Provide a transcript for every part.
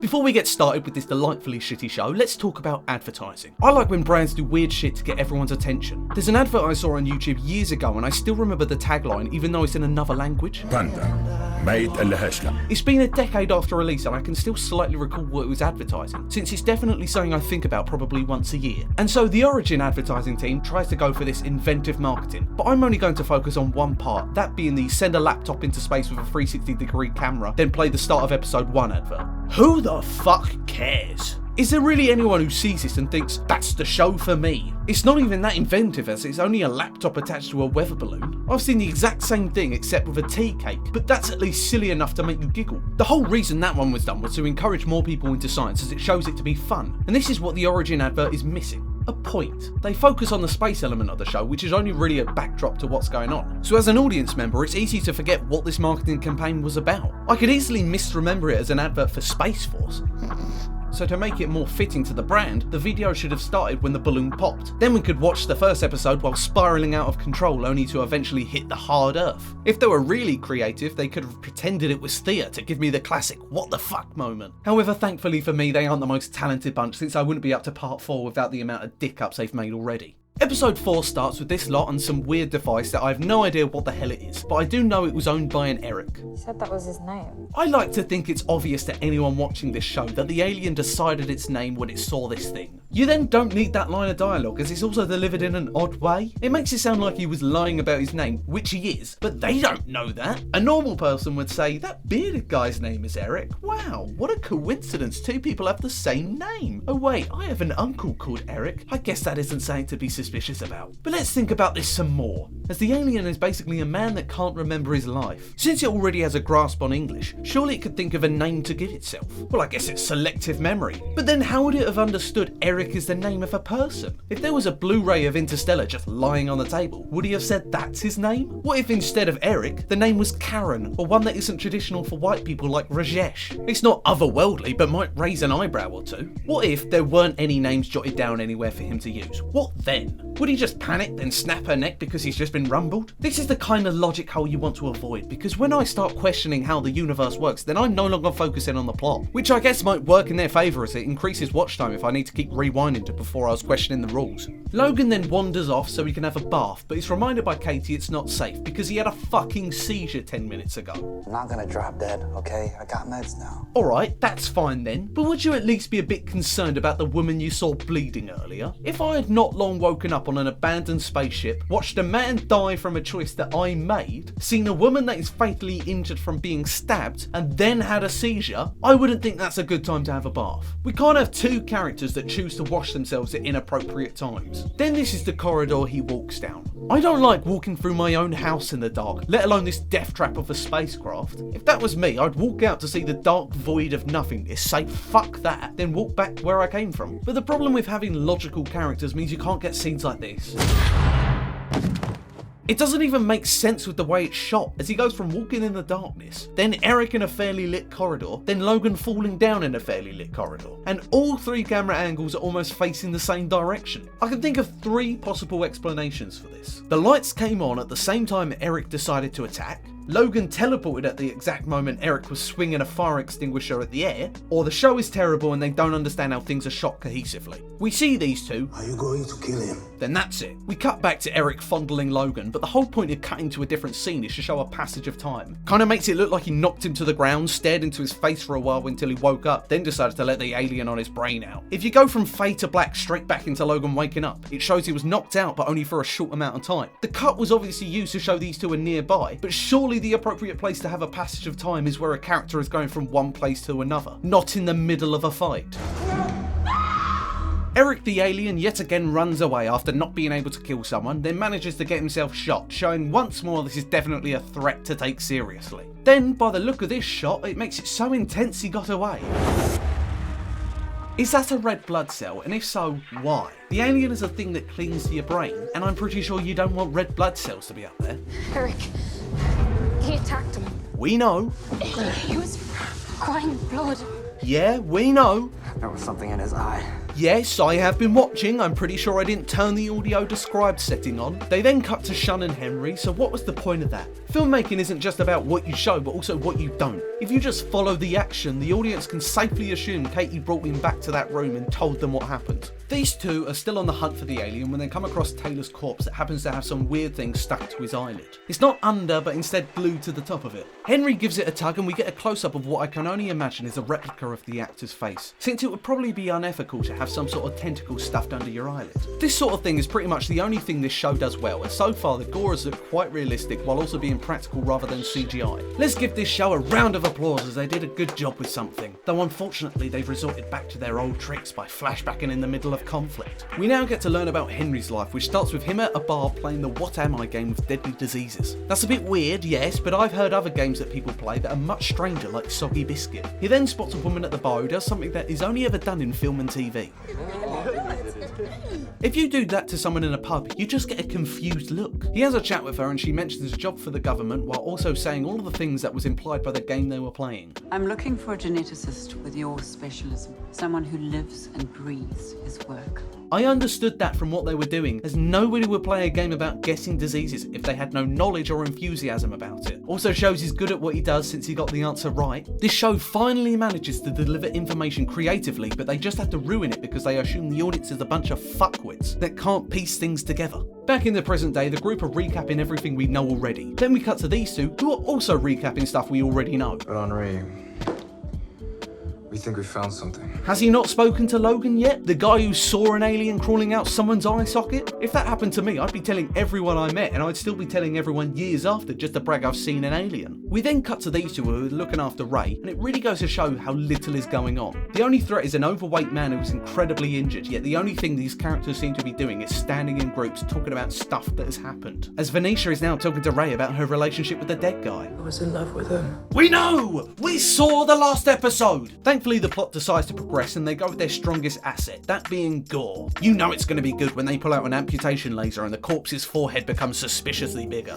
Before we get started with this delightfully shitty show, let's talk about advertising. I like when brands do weird shit to get everyone's attention. There's an advert I saw on YouTube years ago and I still remember the tagline even though it's in another language. It's been a decade after release and I can still slightly recall what it was advertising, since it's definitely something I think about probably once a year. And so the Origin advertising team tries to go for this inventive marketing, but I'm only going to focus on one part, that being the send a laptop into space with a 360-degree camera, then play the start of episode 1 advert. Who the fuck cares? Is there really anyone who sees this and thinks, that's the show for me? It's not even that inventive as it's only a laptop attached to a weather balloon. I've seen the exact same thing except with a tea cake, but that's at least silly enough to make you giggle. The whole reason that one was done was to encourage more people into science as it shows it to be fun, and this is what the Origin advert is missing. A point. They focus on the space element of the show, which is only really a backdrop to what's going on. So as an audience member, it's easy to forget what this marketing campaign was about. I could easily misremember it as an advert for Space Force. So to make it more fitting to the brand, the video should have started when the balloon popped. Then we could watch the first episode while spiralling out of control only to eventually hit the hard earth. If they were really creative, they could have pretended it was Thea to give me the classic what the fuck moment. However, thankfully for me, they aren't the most talented bunch since I wouldn't be up to part 4 without the amount of dick ups they've made already. Episode 4 starts with this lot and some weird device that I have no idea what the hell it is, but I do know it was owned by an Eric. He said that was his name. I like to think it's obvious to anyone watching this show that the alien decided its name when it saw this thing. You then don't need that line of dialogue as it's also delivered in an odd way. It makes it sound like he was lying about his name, which he is, but they don't know that. A normal person would say, that bearded guy's name is Eric. Wow, what a coincidence, 2 people have the same name. Oh wait, I have an uncle called Eric. I guess that isn't something to be suspicious about. But let's think about this some more, as the alien is basically a man that can't remember his life. Since it already has a grasp on English, surely it could think of a name to give itself. Well, I guess it's selective memory. But then how would it have understood Eric is the name of a person? If there was a Blu-ray of Interstellar just lying on the table, would he have said that's his name? What if instead of Eric, the name was Karen, or one that isn't traditional for white people like Rajesh? It's not otherworldly, but might raise an eyebrow or two. What if there weren't any names jotted down anywhere for him to use? What then? Would he just panic then snap her neck because he's just been rumbled? This is the kind of logic hole you want to avoid, because when I start questioning how the universe works, then I'm no longer focusing on the plot, which I guess might work in their favour as it increases watch time if I need to keep rewinding to before I was questioning the rules. Logan then wanders off so he can have a bath, but he's reminded by Katie it's not safe because he had a fucking seizure 10 minutes ago. I'm not gonna drop dead, okay? I got meds now. Alright, that's fine then, but would you at least be a bit concerned about the woman you saw bleeding earlier? If I had not long woken up on an abandoned spaceship, watched a man die from a choice that I made, seen a woman that is fatally injured from being stabbed, and then had a seizure, I wouldn't think that's a good time to have a bath. We can't have 2 characters that choose to wash themselves at inappropriate times. Then this is the corridor he walks down. I don't like walking through my own house in the dark, let alone this death trap of a spacecraft. If that was me, I'd walk out to see the dark void of nothingness, say fuck that, then walk back where I came from. But the problem with having logical characters means you can't get scenes like this. It doesn't even make sense with the way it's shot, as he goes from walking in the darkness, then Eric in a fairly lit corridor, then Logan falling down in a fairly lit corridor. And all 3 camera angles are almost facing the same direction. I can think of 3 possible explanations for this. The lights came on at the same time Eric decided to attack, Logan teleported at the exact moment Eric was swinging a fire extinguisher at the air, or the show is terrible and they don't understand how things are shot cohesively. We see these 2. Are you going to kill him? Then that's it. We cut back to Eric fondling Logan, but the whole point of cutting to a different scene is to show a passage of time. Kinda makes it look like he knocked him to the ground, stared into his face for a while until he woke up, then decided to let the alien on his brain out. If you go from fade to black straight back into Logan waking up, it shows he was knocked out but only for a short amount of time. The cut was obviously used to show these 2 are nearby, but surely the appropriate place to have a passage of time is where a character is going from one place to another, not in the middle of a fight. Eric the alien yet again runs away after not being able to kill someone, then manages to get himself shot, showing once more this is definitely a threat to take seriously. Then, by the look of this shot, it makes it so intense he got away. Is that a red blood cell, and if so, why? The alien is a thing that clings to your brain, and I'm pretty sure you don't want red blood cells to be up there. Eric, he attacked him. We know. He was crying blood. Yeah, we know. There was something in his eye. Yes, I have been watching. I'm pretty sure I didn't turn the audio described setting on. They then cut to Shun and Henry, so what was the point of that? Filmmaking isn't just about what you show, but also what you don't. If you just follow the action, the audience can safely assume Katie brought him back to that room and told them what happened. These two are still on the hunt for the alien when they come across Taylor's corpse that happens to have some weird thing stuck to his eyelid. It's not under, but instead glued to the top of it. Henry gives it a tug and we get a close-up of what I can only imagine is a replica of the actor's face, since it would probably be unethical to have some sort of tentacle stuffed under your eyelid. This sort of thing is pretty much the only thing this show does well, and so far the gore has looked quite realistic while also being practical rather than CGI. Let's give this show a round of applause as they did a good job with something, though unfortunately they've resorted back to their old tricks by flashbacking in the middle of conflict. We now get to learn about Henry's life, which starts with him at a bar playing the What Am I game with deadly diseases. That's a bit weird, yes, but I've heard other games that people play that are much stranger, like Soggy Biscuit. He then spots a woman at the bar who does something that is only ever done in film and TV. If you do that to someone in a pub, you just get a confused look. He has a chat with her and she mentions a job for the government while also saying all of the things that was implied by the game they were playing. I'm looking for a geneticist with your specialism, someone who lives and breathes his work. I understood that from what they were doing, as nobody would play a game about guessing diseases if they had no knowledge or enthusiasm about it. Also shows he's good at what he does since he got the answer right. This show finally manages to deliver information creatively, but they just have to ruin it because they assume the audience is a bunch of fuckwits that can't piece things together. Back in the present day, the group are recapping everything we know already. Then we cut to these two, who are also recapping stuff we already know. But Henri, we think we found something. Has he not spoken to Logan yet? The guy who saw an alien crawling out someone's eye socket? If that happened to me, I'd be telling everyone I met, and I'd still be telling everyone years after just to brag I've seen an alien. We then cut to these two who are looking after Ray, and it really goes to show how little is going on. The only threat is an overweight man who's incredibly injured, yet the only thing these characters seem to be doing is standing in groups talking about stuff that has happened. As Venetia is now talking to Ray about her relationship with the dead guy. I was in love with him. We know! We saw the last episode! Thankfully, the plot decides to progress and they go with their strongest asset, that being gore. You know it's going to be good when they pull out an amputation laser and the corpse's forehead becomes suspiciously bigger.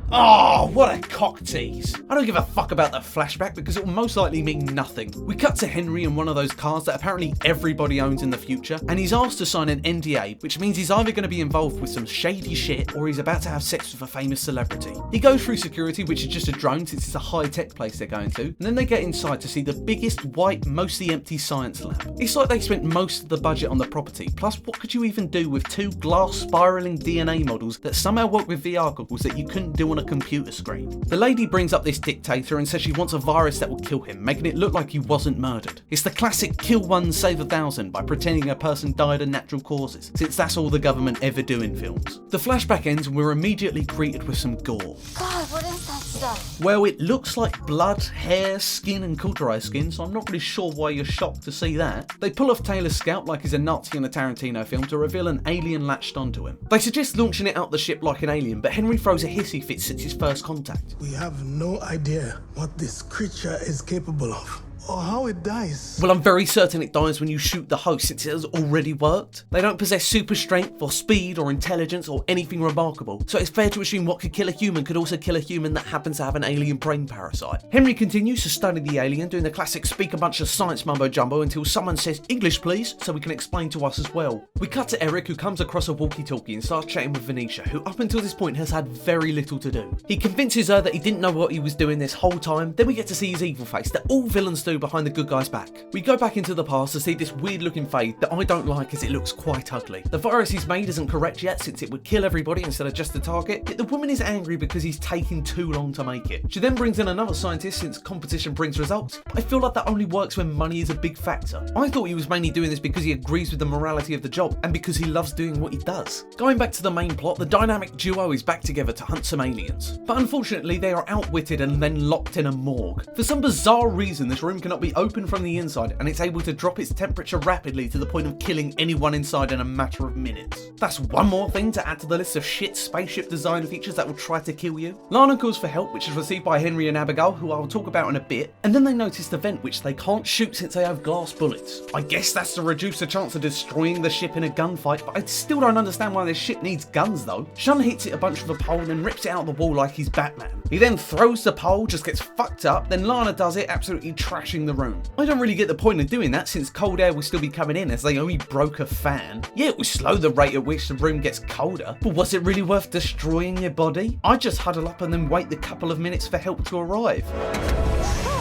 Oh, what a cock tease. I don't give a fuck about the flashback because it will most likely mean nothing. We cut to Henry in one of those cars that apparently everybody owns in the future, and he's asked to sign an NDA, which means he's either going to be involved with some shady shit or he's about to have sex with a famous celebrity. He goes through security, which is just a drone since it's a high-tech place they're going to, and then they get inside to see the biggest, white, mostly empty science lab. It's like they spent most of the budget on the property, plus what could you even do with two glass spiraling DNA models that somehow work with VR goggles that you couldn't do on a computer screen. The lady brings up this dictator and says she wants a virus that will kill him, making it look like he wasn't murdered. It's the classic kill one, save 1,000 by pretending a person died of natural causes, since that's all the government ever do in films. The flashback ends and we're immediately greeted with some gore. God, what is that stuff? Well, it looks like blood, hair, skin and cauterized skin, so I'm not really sure why you're shocked to see that. They pull off Taylor's scalp like he's a Nazi in a Tarantino film to reveal an alien latched onto him. They suggest launching it out the ship like an alien, but Henry throws a hissy fit since his first contact. We have no idea what this creature is capable of, or how it dies. Well, I'm very certain it dies when you shoot the host since it has already worked. They don't possess super strength or speed or intelligence or anything remarkable, so it's fair to assume what could kill a human could also kill a human that happens to have an alien brain parasite. Henry continues to study the alien, doing the classic speak a bunch of science mumbo jumbo until someone says, "English please," so we can explain to us as well. We cut to Eric, who comes across a walkie-talkie and starts chatting with Venetia, who up until this point has had very little to do. He convinces her that he didn't know what he was doing this whole time, then we get to see his evil face that all villains do behind the good guy's back. We go back into the past to see this weird looking fade that I don't like as it looks quite ugly. The virus he's made isn't correct yet since it would kill everybody instead of just the target, yet the woman is angry because he's taking too long to make it. She then brings in another scientist since competition brings results. I feel like that only works when money is a big factor. I thought he was mainly doing this because he agrees with the morality of the job and because he loves doing what he does. Going back to the main plot, the dynamic duo is back together to hunt some aliens. But unfortunately they are outwitted and then locked in a morgue. For some bizarre reason this room cannot be opened from the inside and it's able to drop its temperature rapidly to the point of killing anyone inside in a matter of minutes. That's one more thing to add to the list of shit spaceship design features that will try to kill you. Lana calls for help, which is received by Henry and Abigail, who I'll talk about in a bit, and then they notice the vent which they can't shoot since they have glass bullets. I guess that's to reduce the chance of destroying the ship in a gunfight, but I still don't understand why this ship needs guns though. Shun hits it a bunch with a pole and rips it out of the wall like he's Batman. He then throws the pole, just gets fucked up, then Lana does it, absolutely trashes trashing the room. I don't really get the point of doing that since cold air will still be coming in as they only broke a fan. Yeah, it will slow the rate at which the room gets colder, but was it really worth destroying your body? I'd just huddle up and then wait the couple of minutes for help to arrive.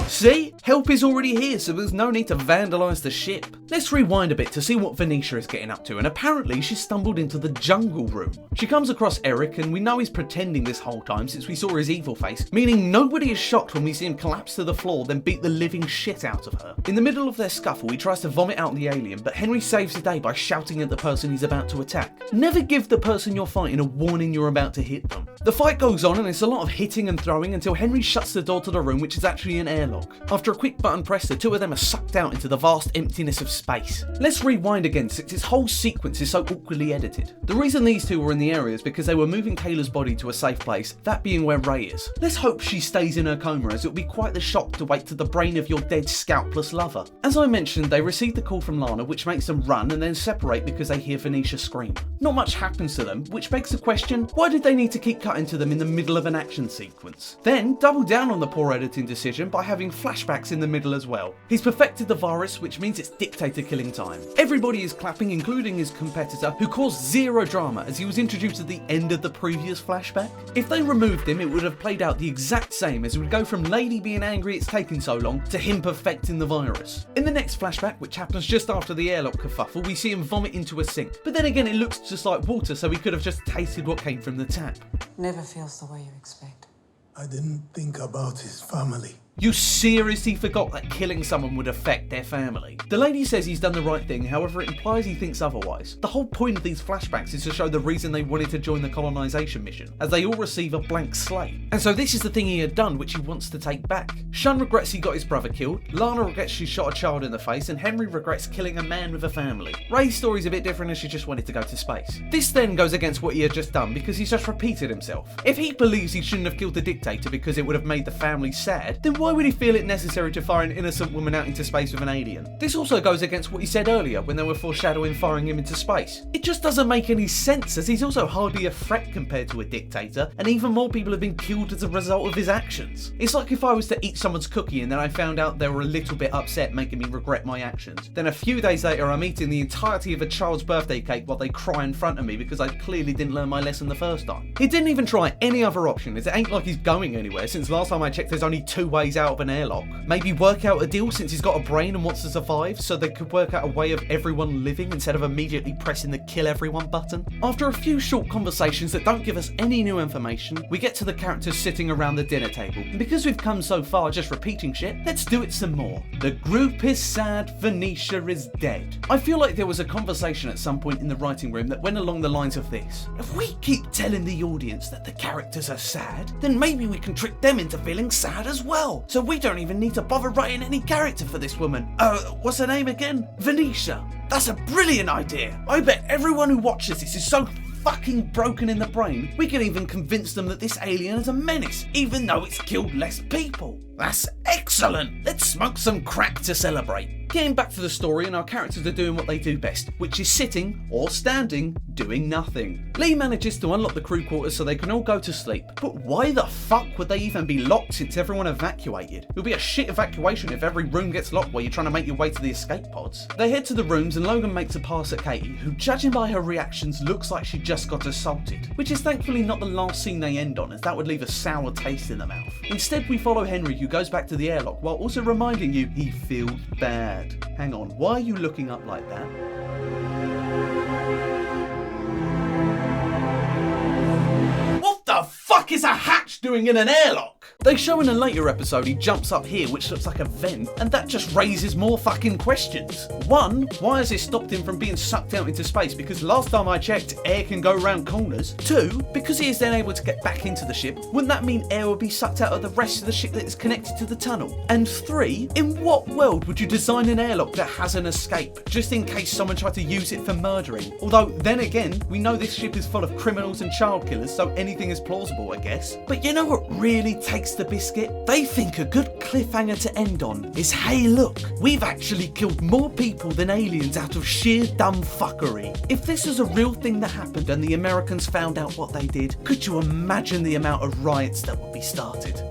See? Help is already here, so there's no need to vandalise the ship. Let's rewind a bit to see what Venetia is getting up to, and apparently she stumbled into the jungle room. She comes across Eric, and we know he's pretending this whole time since we saw his evil face, meaning nobody is shocked when we see him collapse to the floor then beat the living shit out of her. In the middle of their scuffle, he tries to vomit out the alien, but Henry saves the day by shouting at the person he's about to attack. Never give the person you're fighting a warning you're about to hit them. The fight goes on and it's a lot of hitting and throwing until Henry shuts the door to the room, which is actually an airlock. After a quick button press, the two of them are sucked out into the vast emptiness of space. Let's rewind again since this whole sequence is so awkwardly edited. The reason these two were in the area is because they were moving Kayla's body to a safe place, that being where Ray is. Let's hope she stays in her coma, as it will be quite the shock to wake to the brain of your dead scalpless lover. As I mentioned, they receive the call from Lana, which makes them run and then separate because they hear Venetia scream. Not much happens to them, which begs the question, why did they need to keep cutting to them in the middle of an action sequence? Then double down on the poor editing decision by having flashbacks in the middle as well. He's perfected the virus, which means it's dictator killing time. Everybody is clapping, including his competitor, who caused zero drama as he was introduced at the end of the previous flashback. If they removed him, it would have played out the exact same, as it would go from Lady being angry it's taken so long to him perfecting the virus. In the next flashback, which happens just after the airlock kerfuffle, we see him vomit into a sink. But then again, it looks just like water, so he could have just tasted what came from the tap. Never feels the way you expect. I didn't think about his family. You seriously forgot that killing someone would affect their family? The lady says he's done the right thing, however it implies he thinks otherwise. The whole point of these flashbacks is to show the reason they wanted to join the colonisation mission, as they all receive a blank slate. And so this is the thing he had done, which he wants to take back. Shun regrets he got his brother killed, Lana regrets she shot a child in the face, and Henry regrets killing a man with a family. Ray's story's a bit different, as she just wanted to go to space. This then goes against what he had just done, because he's just repeated himself. If he believes he shouldn't have killed the dictator because it would have made the family sad, then why would he feel it necessary to fire an innocent woman out into space with an alien? This also goes against what he said earlier when they were foreshadowing firing him into space. It just doesn't make any sense, as he's also hardly a threat compared to a dictator, and even more people have been killed as a result of his actions. It's like if I was to eat someone's cookie and then I found out they were a little bit upset, making me regret my actions. Then a few days later I'm eating the entirety of a child's birthday cake while they cry in front of me because I clearly didn't learn my lesson the first time. He didn't even try any other option, as it ain't like he's going anywhere, since last time I checked there's only 2 ways out of an airlock. Maybe work out a deal since he's got a brain and wants to survive, so they could work out a way of everyone living instead of immediately pressing the kill everyone button. After a few short conversations that don't give us any new information, we get to the characters sitting around the dinner table. And because we've come so far just repeating shit, let's do it some more. The group is sad, Venetia is dead. I feel like there was a conversation at some point in the writing room that went along the lines of this. If we keep telling the audience that the characters are sad, then maybe we can trick them into feeling sad as well. So we don't even need to bother writing any character for this woman. What's her name again? Venetia. That's a brilliant idea. I bet everyone who watches this is so fucking broken in the brain, we can even convince them that this alien is a menace, even though it's killed less people. That's excellent! Let's smoke some crack to celebrate. Getting back to the story, and our characters are doing what they do best, which is sitting, or standing, doing nothing. Lee manages to unlock the crew quarters so they can all go to sleep, but why the fuck would they even be locked since everyone evacuated? It'll be a shit evacuation if every room gets locked while you're trying to make your way to the escape pods. They head to the rooms and Logan makes a pass at Katie, who judging by her reactions looks like she just got assaulted, which is thankfully not the last scene they end on, as that would leave a sour taste in the mouth. Instead we follow Henry, who goes back to the airlock while also reminding you he feels bad. Hang on, why are you looking up like that? What the fuck is a hatch doing in an airlock? They show in a later episode he jumps up here, which looks like a vent, and that just raises more fucking questions. 1, why has it stopped him from being sucked out into space? Because last time I checked, air can go around corners. 2, because he is then able to get back into the ship, wouldn't that mean air would be sucked out of the rest of the ship that is connected to the tunnel? And 3, in what world would you design an airlock that has an escape, just in case someone tried to use it for murdering? Although, then again, we know this ship is full of criminals and child killers, so anything is plausible, I guess. But you know what really takes the biscuit? They think a good cliffhanger to end on is, hey look, we've actually killed more people than aliens out of sheer dumb fuckery. If this was a real thing that happened and the Americans found out what they did, could you imagine the amount of riots that would be started?